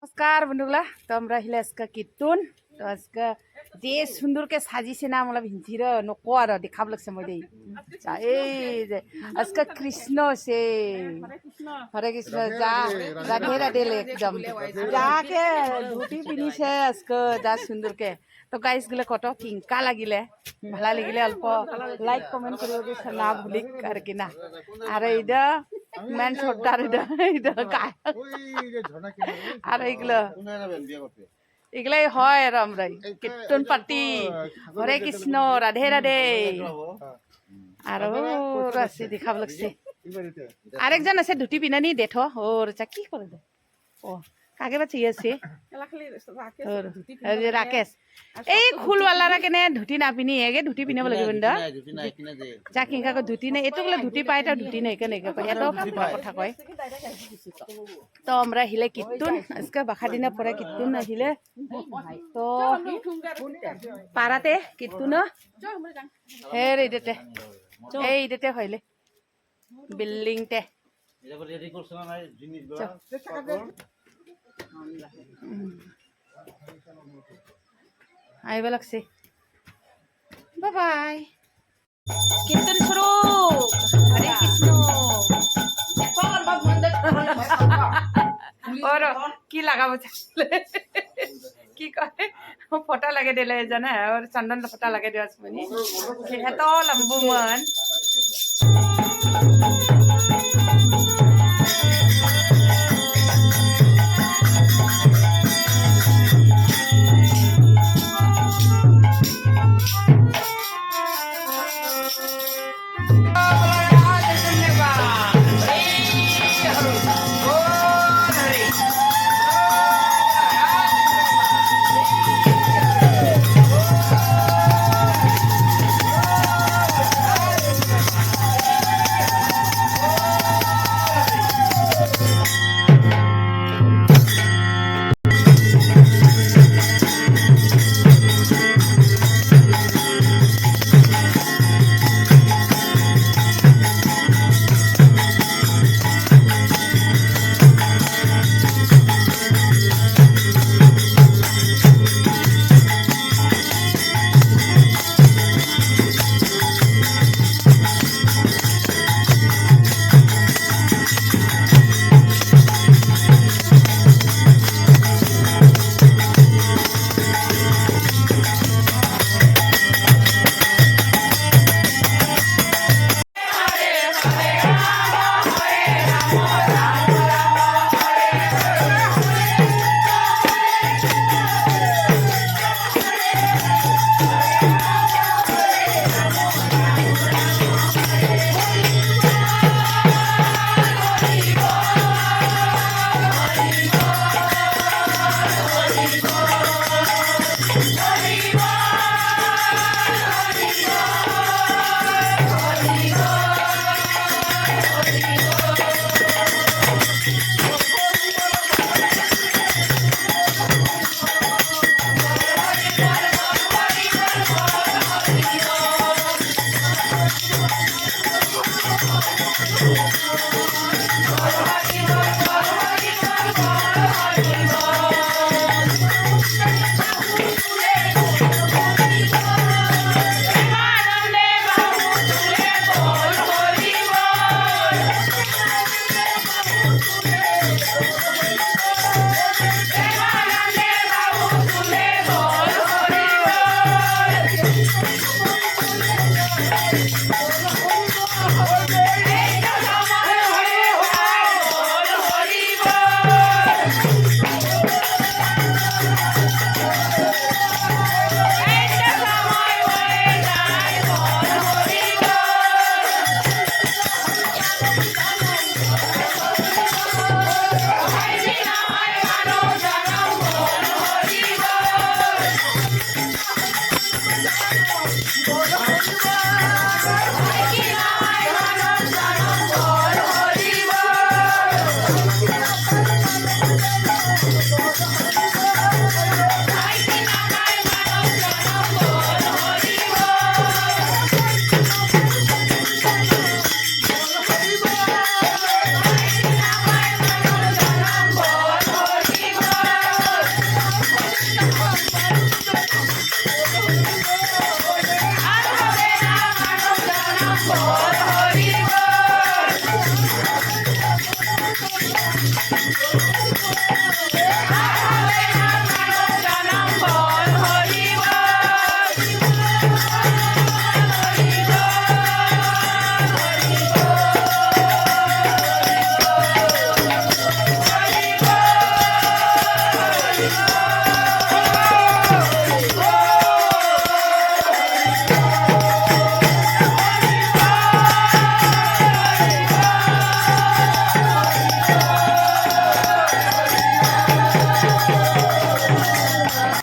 नमस्कार बंधुगला तो हमरा हिले आजका कीर्तन तो आजका जे सुंदर के साजिसे ना मला भिंतीर नको आरो देखाबलकसे मदे जा ए जे आजका कृष्ण से हरे कृष्ण जा राधे राधे ले एकदम जाके धुती पिनिसे आजका जा सुंदर के तो गाइस गले कत किंका लागिले भाला लागिले अल्प लाइक कमेंट करियो दे ना भुलिक आरकि ना आरो इदा मेन छोटार इदा काय आरो इगला এগুলাই হয় আর আমরাই কীর্তন পার্টি হরে কৃষ্ণ রাধে রাধে আর আছে দেখাব লাগছে আরেকজন আছে ধুতি পিনানি দেথ ওর চা কি করে দে ও কাকে বাচ্চি আছে রাকেশ এই খুলওয়ালারা কেনে ধুতি না পিনি এগে ধুতি পিনাব লাগিব না যা কিংকা ধুতি নাই এটো বলে ধুতি পায় তা ধুতি নাই কেনে কয় এত কথা কয় তো আমরা হিলে কীর্তন আজকে বাখা দিনা পরে কীর্তন আহিলে তো পারাতে কীর্তন হের এইতে হইলে বিল্ডিংতে আইবা লাগছে বাই বাই কীর্তন শুরু হরে কৃষ্ণ और की लगा की कहे फोटा लगे दिले जन और चंदन फोटा लगे दिया तो लंबू मन